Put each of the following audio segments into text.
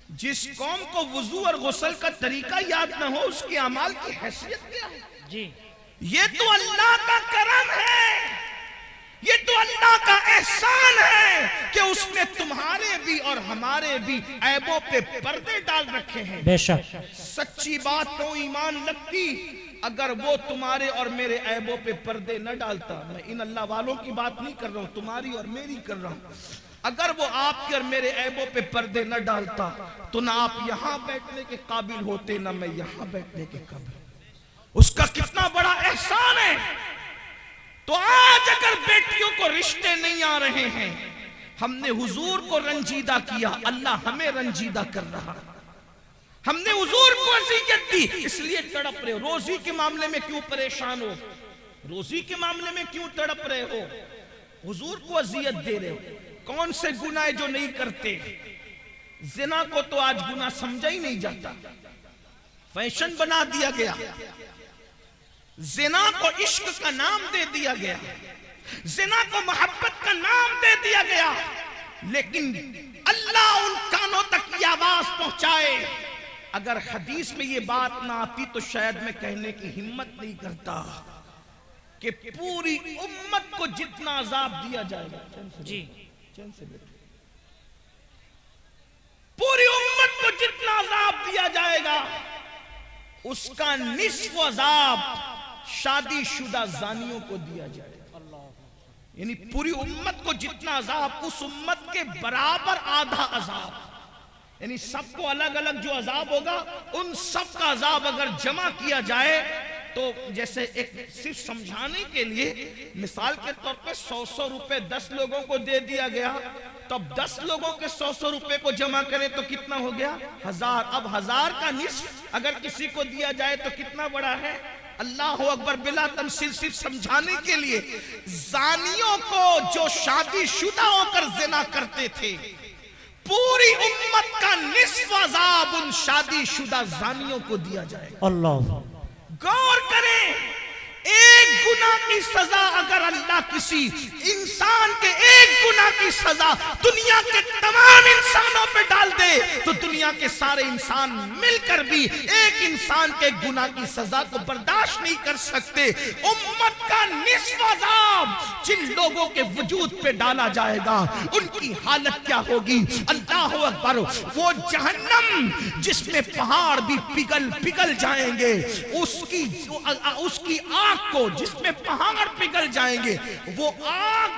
جس قوم کو وضو اور غسل کا طریقہ یاد نہ ہو اس کے اعمال کی حیثیت کیا ہے؟ جی یہ تو اللہ کا کرم ہے، یہ تو اللہ کا احسان ہے کہ اس نے تمہارے بھی اور ہمارے بھی عیبوں پہ پردے ڈال رکھے ہیں۔ بے شک سچی بات کو ایمان لگتی اگر وہ تمہارے اور میرے عیبوں پہ پردے نہ ڈالتا۔ میں ان اللہ والوں کی بات نہیں کر رہا ہوں، تمہاری اور میری کر رہا ہوں۔ اگر وہ آپ کے اور میرے عیبوں پہ پردے نہ ڈالتا تو نہ آپ یہاں بیٹھنے کے قابل ہوتے، نہ میں یہاں بیٹھنے کے قابل۔ اس کا کتنا بڑا احسان ہے۔ تو آج اگر بیٹیوں کو رشتے نہیں آ رہے ہیں، ہم نے حضور کو رنجیدہ کیا، اللہ ہمیں رنجیدہ کر رہا۔ ہم نے حضور کو اذیت دی اس لیے تڑپ رہے ہو۔ روزی کے معاملے میں کیوں پریشان ہو؟ روزی کے معاملے میں کیوں تڑپ رہے ہو؟ حضور کو اذیت دے رہے ہو۔ کون سے گناہ جو نہیں کرتے؟ زنا کو تو آج گناہ سمجھا ہی نہیں جاتا، فیشن بنا دیا گیا۔ زنا کو عشق کا نام دے دیا گیا، زنا کو محبت کا نام دے دیا گیا، لیکن اللہ ان کانوں تک یہ آواز پہنچائے۔ اگر حدیث میں یہ بات نہ آتی تو شاید میں کہنے کی ہمت نہیں کرتا کہ پوری امت کو جتنا عذاب دیا جائے گا، جی پوری امت کو جتنا عذاب دیا جائے گا اس کا نصف عذاب شادی شدہ زانیوں کو دیا جائے گا۔ یعنی پوری امت کو جتنا عذاب، اس امت کے برابر آدھا عذاب، یعنی سب کو الگ الگ جو عذاب ہوگا ان سب کا عذاب اگر جمع کیا جائے تو جیسے ایک صرف سمجھانے کے لیے مثال کے طور پہ 100 روپے 10 لوگوں کو دے دیا گیا، تب 10 لوگوں کے 100 روپے کو جمع کریں تو کتنا ہو گیا؟ 1000۔ اب 1000 کا نصف اگر کسی کو دیا جائے تو کتنا بڑا ہے؟ اللہ اکبر۔ بلا تمثیل صرف سمجھانے کے لیے، زانیوں کو جو شادی شدہ ہو کر زنا کرتے تھے، پوری امت کا نصف عذاب ان شادی شدہ زانیوں کو دیا جائے گا۔ اللہ غور کریں، ایک گناہ کی سزا اگر اللہ کسی انسان کے ایک گناہ کی سزا دنیا کے تمام انسانوں پہ ڈال دے تو دنیا کے سارے انسان مل کر بھی ایک انسان کے گناہ کی سزا کو برداشت نہیں کر سکتے۔ امت کا نصف عذاب جن لوگوں کے وجود پہ ڈالا جائے گا ان کی حالت کیا ہوگی؟ اللہ اکبر۔ وہ جہنم جس میں پہاڑ بھی پگھل جائیں گے، اس کی آگ کو جس میں پہاڑ پگھل جائیں گے، وہ آگ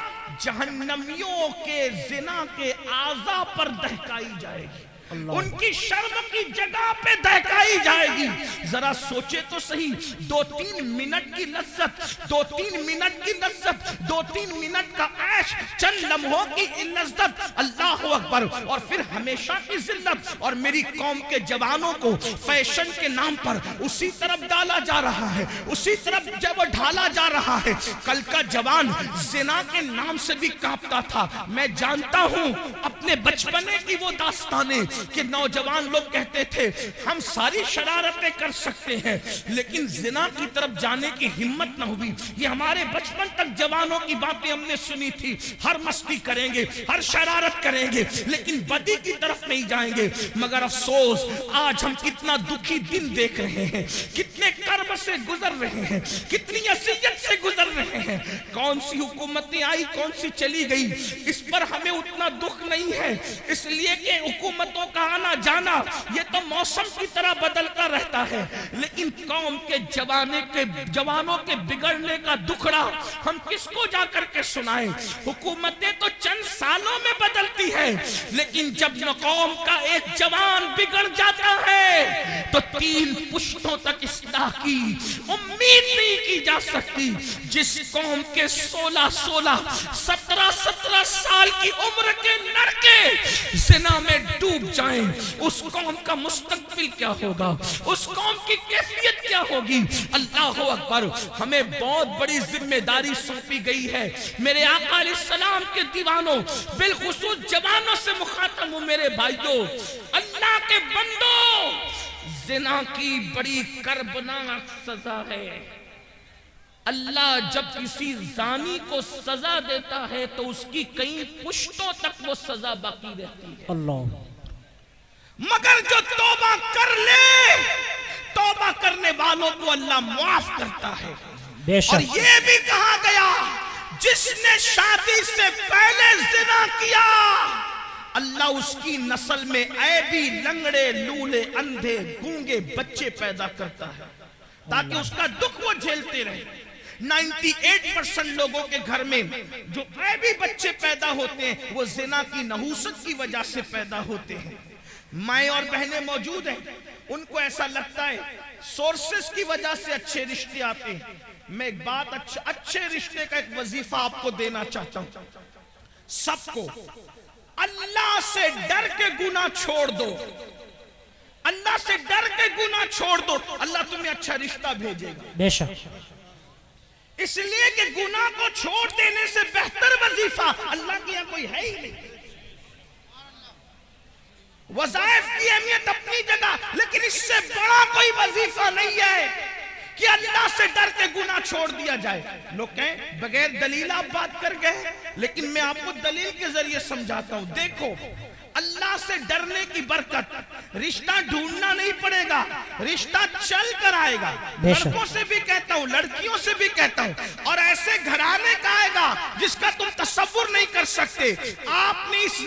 جہنمیوں کے زنا کے اعضاء پر دہکائی جائے گی، ان کی شرم کی جگہ پہ دہکائی جائے گی۔ ذرا سوچے تو صحیح، 2-3 منٹ کی لذت، 2-3 منٹ کی لذت، 2-3 منٹ کا عیش، چند لمحوں کی لذت، اللہ اکبر، اور پھر ہمیشہ کی ذلت۔ اور میری قوم کے جوانوں کو فیشن کے نام پر اسی طرف ڈالا جا رہا ہے، اسی طرف جب ڈھالا جا رہا ہے۔ کل کا جوان زنا کے نام سے بھی کانپتا تھا۔ میں جانتا ہوں اپنے بچپنے کی وہ داستانیں کہ نوجوان لوگ کہتے تھے ہم ساری شرارتیں کر سکتے ہیں لیکن زنا کی طرف جانے کی ہمت نہ ہوئی۔ یہ ہمارے بچپن تک جوانوں کی باتیں ہم نے سنی تھی، ہر مستی کریں گے، ہر شرارت کریں گے لیکن بدی کی طرف نہیں جائیں گے۔ مگر افسوس آج ہم کتنا دکھی دن دیکھ رہے ہیں، کتنے کرب سے گزر رہے ہیں، کتنی اذیت سے گزر رہے ہیں۔ کون سی حکومتیں آئی، کون سی چلی گئی، اس پر ہمیں اتنا دکھ نہیں ہے، اس لیے کہ حکومتوں کا آنا جانا یہ تو موسم کی طرح بدلتا رہتا ہے، لیکن قوم کے جوانوں کے بگڑنے کا دکھڑا ہم کس کو جا کر کے سنائیں؟ حکومتیں تو چند سالوں میں بدلتی ہے لیکن جب قوم کا ایک جوان بگڑ جاتا ہے تو 3 پشتوں تک اصلاح کی امید نہیں کی جا سکتی۔ جس قوم کے 16 17 سال کی عمر کے لڑکے زنا میں ڈوب جائیں، اس قوم کا مستقبل کیا ہوگا، اس قوم کی کیفیت کیا ہوگی؟ اللہ اکبر۔ ہمیں بہت بڑی ذمہ داری سونپی گئی ہے۔ میرے آقا علیہ السلام کے دیوانوں، بالخصوص جوانوں سے مخاطب ہوں میرے بھائیوں، اللہ کے بندوں، زنا کی بڑی کربناک سزا ہے۔ اللہ جب کسی زانی کو سزا دیتا ہے تو اس کی کئی پشتوں تک وہ سزا باقی رہتی ہے۔ اللہ مگر جو توبہ کر لے توبہ کرنے والوں کو اللہ معاف کرتا ہے. اور یہ بھی کہا گیا جس نے شادی سے پہلے زنا کیا اللہ اس کی نسل میں عیبی لنگڑے لولے اندھے گونگے بچے پیدا کرتا ہے تاکہ اس کا دکھ وہ جھیلتے رہے. 98% لوگوں کے گھر میں جو عیبی بچے پیدا ہوتے ہیں وہ زنا کی نحوست کی وجہ سے پیدا ہوتے ہیں. مائیں اور بہنیں موجود ہیں, ان کو ایسا لگتا ہے سورسز کی وجہ سے اچھے رشتے آتے ہیں. میں ایک بات اچھے رشتے کا ایک وظیفہ آپ کو دینا چاہتا ہوں. سب کو اللہ سے ڈر کے گناہ چھوڑ دو, اللہ سے ڈر کے گناہ چھوڑ دو, اللہ تمہیں اچھا رشتہ بھیجے گا. بے شک. اس لیے کہ گناہ کو چھوڑ دینے سے بہتر وظیفہ اللہ کی یہاں کوئی ہے ہی نہیں. وظائف کی اہمیت اپنی جگہ, لیکن اس سے بڑا کوئی وظیفہ نہیں ہے کہ اللہ سے ڈر کے گناہ چھوڑ دیا جائے. لوگ کہیں بغیر دلیل آپ بات کر گئے, لیکن میں آپ کو دلیل کے ذریعے سمجھاتا ہوں. دیکھو اللہ سے ڈرنے کی برکت رشتہ ڈھونڈنا نہیں پڑے گا, رشتہ چل کر آئے گا. لڑکوں سے بھی کہتا ہوں, لڑکیوں سے بھی کہتا ہوں, اور ایسے گھرانے کا آئے گا جس کا تم تصور نہیں کر سکتے. آپ نے اس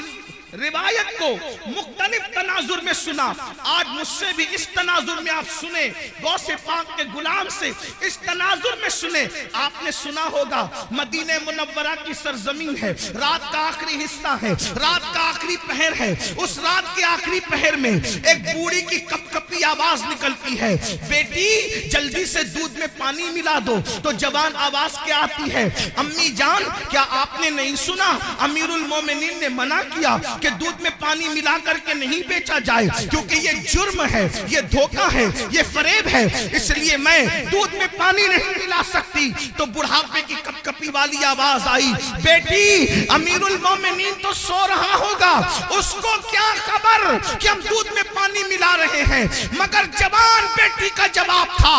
روایت کو مختلف تناظر میں سنا, آج مجھ سے بھی اس تناظر میں آپ سنیں, غوث پاک کے غلام سے اس تناظر میں سنیں. آپ نے سنا ہوگا مدینہ منورہ کی سرزمین ہے, رات کا آخری حصہ ہے, رات کا آخری پہر ہے. اس رات کے آخری پہر میں ایک بوڑھی کی کپ کپی آواز نکلتی ہے, بیٹی جلدی سے دودھ میں پانی ملا دو. تو جوان آواز کیا آتی ہے, امی جان کیا آپ نے نہیں سنا امیر المومنین نے منع کیا کہ دودھ میں پانی ملا کر کے نہیں بیچا جائے, کیونکہ یہ جرم ہے, یہ دھوکہ ہے, یہ فریب ہے, اس لیے میں دودھ میں پانی نہیں ملا سکتی. تو بڑھاپے کی کپ کپی والی آواز آئی, بیٹی امیر المومنین تو سو رہا ہوگا, اس کو کیا خبر کہ ہم دودھ میں پانی ملا رہے ہیں. مگر جوان بیٹی کا جواب تھا,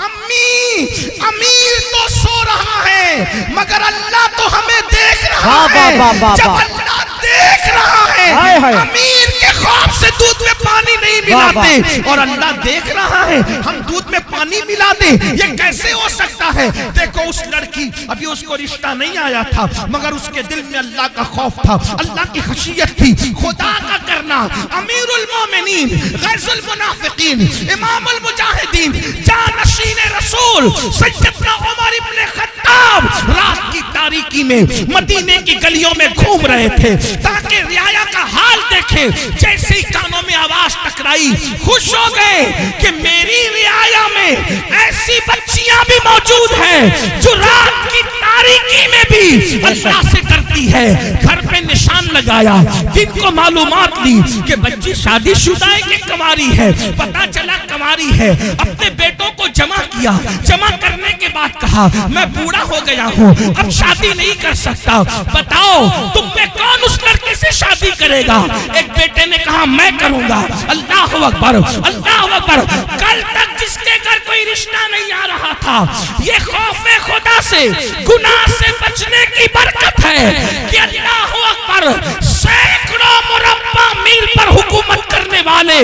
امی امیر تو سو رہا ہے مگر اللہ تو ہمیں دیکھ رہا ہے. جب اللہ دیکھ رہا ہے امیر کے خواب سے دودھ میں پانی نہیں ملاتے, اور اللہ دیکھ رہا ہے ہم دودھ میں پانی ملا دیں, یہ کیسے ہو سکتا ہے. دیکھو اس لڑکی, ابھی اس کو رشتہ نہیں آیا تھا, مگر اس کے دل میں اللہ کا خوف تھا, اللہ کی خشیت تھی, خدا کا کرنا. امیر المومنین, غیظ المنافقین, امام المجاہدین, جانشین رسول سیدنا عمر ابن خطاب رات کی تاریکی میں مدینے کی گلیوں میں گھوم رہے تھے تاکہ رعایا کا حال دیکھے. جیسے ہی کانوں میں آواز ٹکرائی خوش ہو گئے کہ میری رعایا میں ایسی بچیاں بھی موجود ہیں جو رات کی تاریکی میں بھی اللہ سے ڈرتی ہے. گھر پہ نشان لگایا, جن کو معلومات لی کہ بچی شادی شدہ ہے کہ کنواری ہے, پتا چلا کنواری ہے. اپنے بیٹوں کو جمع کیا, جمع کرنے کے بعد کہا میں بوڑھا ہو گیا ہوں, اب شادی نہیں کر سکتا, بتاؤ تم میں کون اس لڑکے سے شادی کرے گا. ایک بیٹے نے کہا میں کروں گا. اللہ اکبر, اللہ اکبر. کل تک جس کے گھر کوئی رشتہ نہیں آ رہا تھا, یہ خوف خدا سے گناہ سے بچنے کی برکت ہے کہ اللہ اکبر سینکڑوں مربع میل پر حکومت کرنے والے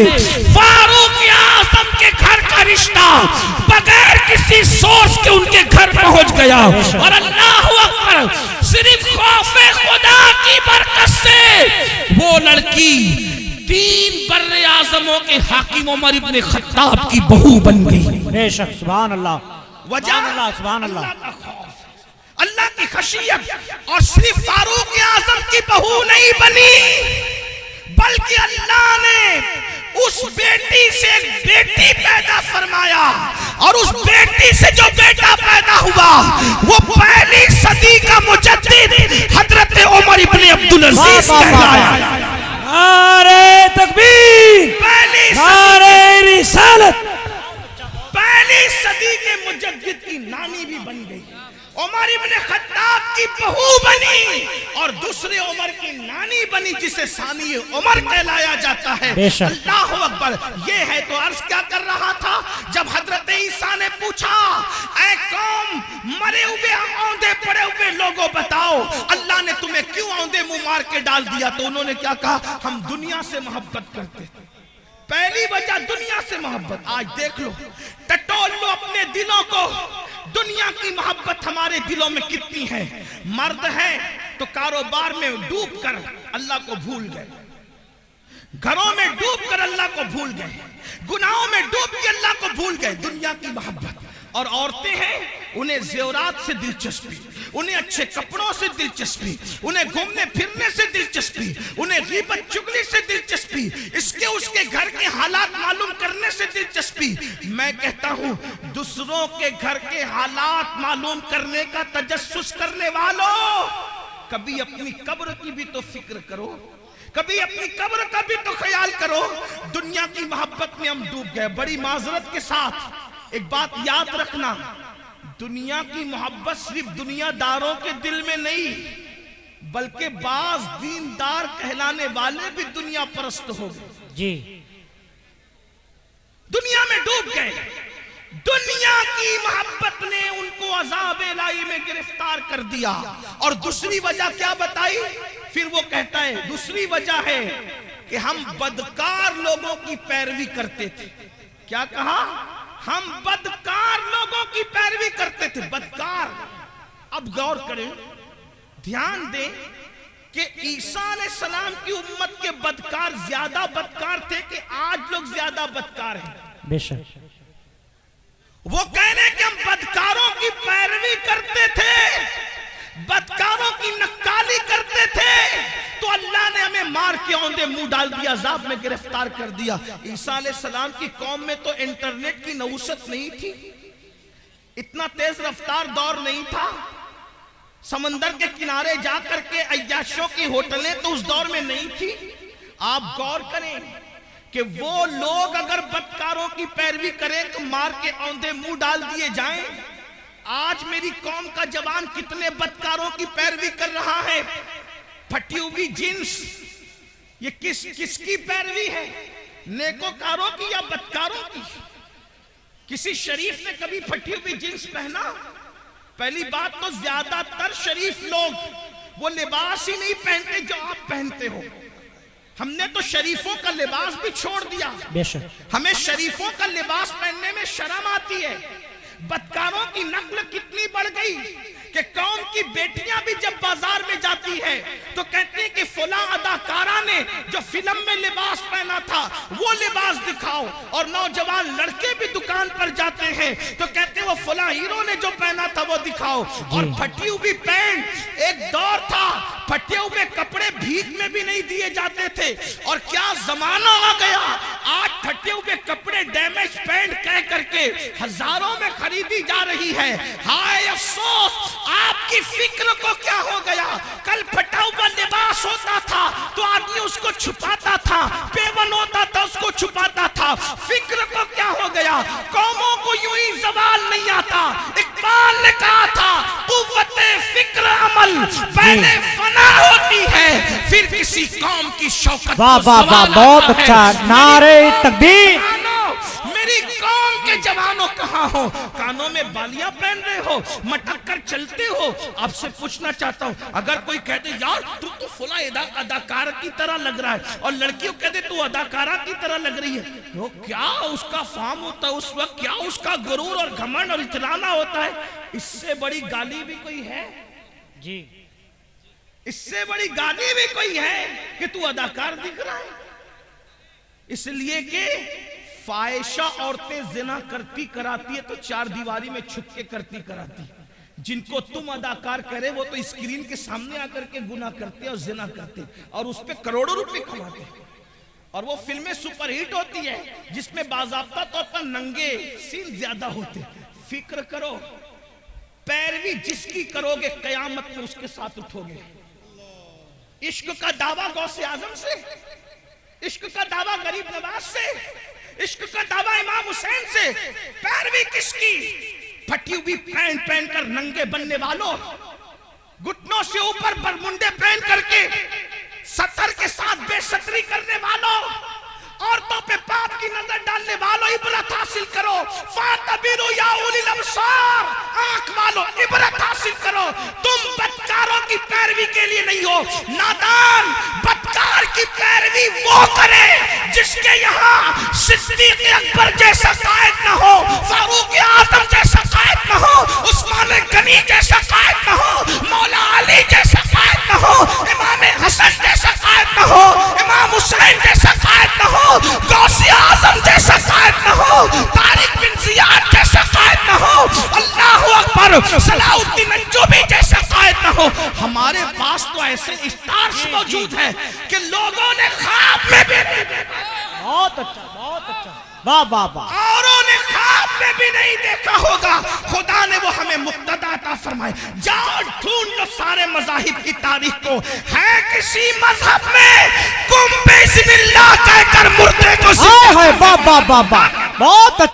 فاروق اعظم کے گھر کا رشتہ بغیر کسی سورس کے ان کے گھر پہنچ گیا. اور اللہ اکبر صرف خوف خدا کی برکت سے وہ لڑکی 3 بر اعظموں کے حاکم عمر ابن خطاب کی بہو بن گئی. بے شک, سبحان اللہ, وجہ سبحان اللہ, اللہ کا خوف, اللہ کی خشیت. اور صرف فاروق اعظم کی بہو نہیں بنی بلکہ اللہ نے اس بیٹی سے ایک بیٹی پیدا فرمایا, اور اس بیٹی سے جو بیٹا پیدا ہوا وہ پہلی صدی کا مجدد حضرت عمر ابن عبدالعزیز کہلایا. نعرہ تکبیر, نعرہ رسالت. پہلی صدی کے مجدد کی نانی بھی بن گئی, عمر ابن خطاب کی بہو بنی, اور دوسرے عمر کی نانی بنی جسے ثانی عمر کہلایا جاتا ہے. اللہ اکبر. یہ ہے تو عرض کیا کر رہا تھا, جب حضرت عیسیٰ نے پوچھا اے قوم مرے ہوئے اوندے پڑے ہوئے لوگوں بتاؤ اللہ نے تمہیں کیوں اوندے منہ مار کے ڈال دیا, تو انہوں نے کیا کہا, ہم دنیا سے محبت کرتے. پہلی وجہ دنیا سے محبت. آج دیکھ لو, ٹٹول لو اپنے دلوں کو, دنیا کی محبت ہمارے دلوں میں کتنی ہے. مرد ہیں تو کاروبار میں ڈوب کر اللہ کو بھول گئے, گھروں میں ڈوب کر اللہ کو بھول گئے, گناہوں میں ڈوب کے اللہ کو بھول گئے, دنیا کی محبت. اور عورتیں ہیں, انہیں زیورات سے دلچسپی, انہیں اچھے کپڑوں سے دلچسپی, انہیں گھومنے پھرنے سے دلچسپی, انہیں غیبت چگلی سے دلچسپی, اس کے گھر کے حالات معلوم کرنے سے دلچسپی. میں کہتا ہوں دوسروں کے گھر کے حالات معلوم کرنے کا تجسس کرنے والوں, کبھی اپنی قبر کی بھی تو فکر کرو, کبھی اپنی قبر کا بھی تو خیال کرو. دنیا کی محبت میں ہم ڈوب گئے. بڑی معذرت کے ساتھ ایک بات یاد رکھنا, دنیا کی محبت صرف دنیا داروں کے دل میں نہیں, بلکہ بعض دیندار کہلانے والے بھی دنیا پرست ہو گئے. جی, دنیا میں ڈوب گئے. دنیا کی محبت نے ان کو عذاب الہی میں گرفتار کر دیا. اور دوسری وجہ کیا بتائی؟ پھر وہ کہتا ہے دوسری وجہ ہے کہ ہم بدکار لوگوں کی پیروی کرتے تھے. کیا کہا؟ ہم بدکار لوگوں کی پیروی کرتے تھے. بدکار, اب غور کریں, دھیان دیں کہ عیسیٰ علیہ السلام کی امت کے بدکار زیادہ بدکار تھے کہ آج لوگ زیادہ بدکار ہیں. بے شک. وہ کہنے کہ ہم بدکاروں کی پیروی کرتے تھے, بدکاروں کی نکالی کرتے تھے, تو اللہ نے ہمیں مار کے اوندے منہ ڈال دیا, عذاب میں گرفتار کر دیا. عیسیٰ علیہ السلام کی قوم میں تو انٹرنیٹ کی نوست نہیں تھی, اتنا تیز رفتار دور نہیں تھا, سمندر کے کنارے جا کر کے عیاشوں کی ہوٹلیں تو اس دور میں نہیں تھی. آپ غور کریں کہ وہ لوگ اگر بدکاروں کی پیروی کریں تو مار کے اوندے منہ ڈال دیے جائیں. آج میری قوم کا جوان کتنے بدکاروں کی پیروی کر رہا ہے. پھٹی ہوئی جنس, یہ کس کی پیروی ہے؟ نیکوکاروں کی یا بدکاروں کی؟ کسی شریف نے کبھی پھٹی ہوئی جنس پہنا؟ پہلی بات تو زیادہ تر شریف لوگ وہ لباس ہی نہیں پہنتے جو آپ پہنتے ہو. ہم نے تو شریفوں کا لباس بھی چھوڑ دیا, ہمیں شریفوں کا لباس پہننے میں شرم آتی ہے. بدکاروں کی نقل کتنی بڑھ گئی کہ قوم کی بیٹیاں بھی جب بازار میں جاتی ہے تو کہتے ہیں کہ فلاں اداکارہ نے جو فلم میں لباس پہنا تھا وہ لباس دکھاؤ, اور نوجوان لڑکے بھی دکان پر جاتے ہیں تو کہتے ہیں وہ فلاں ہیرو نے جو پہنا تھا وہ دکھاؤ. اور پھٹی ہوئی پینٹ, ایک دور تھا پھٹے ہوئے کپڑے بھیک میں بھی نہیں دیے جاتے تھے, اور کیا زمانہ آ گیا, آج پھٹے ہوئے کپڑے ڈیمیج پینٹ کہہ کر کے ہزاروں میں خریدی جا رہی ہے. ہائے افسوس, آپ کی فکر کو کیا ہو گیا؟ کل پھٹا ہوا لباس ہوتا تھا تو آدمی اس کو چھپاتا تھا, پیون ہوتا تھا اس کو چھپاتا تھا. فکر کو کیا ہو گیا؟ قوموں کو یوں ہی زوال نہیں آتا. اقبال نے کہا تھا قوت فکر عمل پہلے فنا ہوتی ہے پھر کسی قوم کی شوکت. واہ واہ واہ, بہت اچھا. نعرہ تکبیر. میری قوم کے جوانوں کہاں ہو؟ کانوں میں بالیاں پہن رہے ہو, مٹک کر چلتے ہو. آپ سے پوچھنا چاہتا ہوں, اگر کوئی کہتے یار تو فلاں اداکار کی طرح لگ رہا ہے, اور لڑکیوں کہتے تو اداکارہ کی طرح لگ رہی ہے, وہ کیا اس کا فام ہوتا ہے اس وقت, کیا اس کا غرور اور گھمنڈ اور اطلانا ہوتا ہے. اس سے بڑی گالی بھی کوئی ہے؟ جی, اس سے بڑی گالی بھی کوئی ہے کہ تو اداکار دکھ رہا ہے؟ اس لیے کہ فاحشہ عورتیں زنا کرتی کراتی ہے تو چار دیواری میں چھپ کے کرتی کراتی. جن کو تم اداکار کرے وہ تو اسکرین کے سامنے آ کر کے گناہ کرتے اور زنا کرتے اور اس پہ کروڑوں روپے کماتے, اور وہ فلمیں سپر ہٹ ہوتی ہے جس میں باضابطہ طور پر ننگے سین زیادہ ہوتے. فکر کرو, پیروی جس کی کرو گے قیامت میں اس کے ساتھ اٹھو گے. عشق کا دعویٰ غوث اعظم سے, عشق کا دعویٰ غریب نواز سے, عشق کا دعویٰ امام حسین سے, پیروی کس کی؟ پھٹی ہوئی پینٹ پہن کر ننگے بننے والوں, گھٹنوں سے اوپر برمنڈے پہن کر کے سطر کے ساتھ بے ستری کرنے والوں, عورتوں پہ پاپ کی نظر ڈالنے والوں, عبرت حاصل کرو. فَاعْتَبِرُوا يَا أُولِي الْأَبْصَارِ, آنکھ والوں عبرت حاصل کرو. تم بدکاروں کی پیروی کے لیے نہیں ہو. نادان بدکار کی پیروی وہ کرے جس کے یہاں صدیق اکبر جیسا قائد نہ ہو، فاروق اعظم جیسا قائد نہ ہو، عثمان غنی جیسا قائد نہ ہو، مولا علی جیسا قائد نہ ہو، امام حسن جیسا قائد نہ ہو، امام حسین جیسا قائد نہ ہو، غوث اعظم جیسا قائد نہ ہو، طارق بن زیاد جیسا قائد نہ ہو، اللہ اکبر، صلاح الدین ایوبی جیسا قائد نہ ہو۔ ہمارے پاس تو ایسے اسٹارز موجود ہیں کہ لوگوں نے خواب میں بھی نہیں دیکھا، بہت اچھا بہت اچھا، واہ واہ واہ، اوروں نے خواب میں بھی نہیں دیکھا ہوگا۔ خدا نے وہ ہمیں مقتدی عطا فرمائے۔ جاؤ ڈھونڈ لو سارے مذاہب کی تاریخ کو، ہے کسی مذہب میں قم بسم اللہ کہہ کر مردے کو ہائے ہائے، واہ واہ واہ واہ، بہت اچھا۔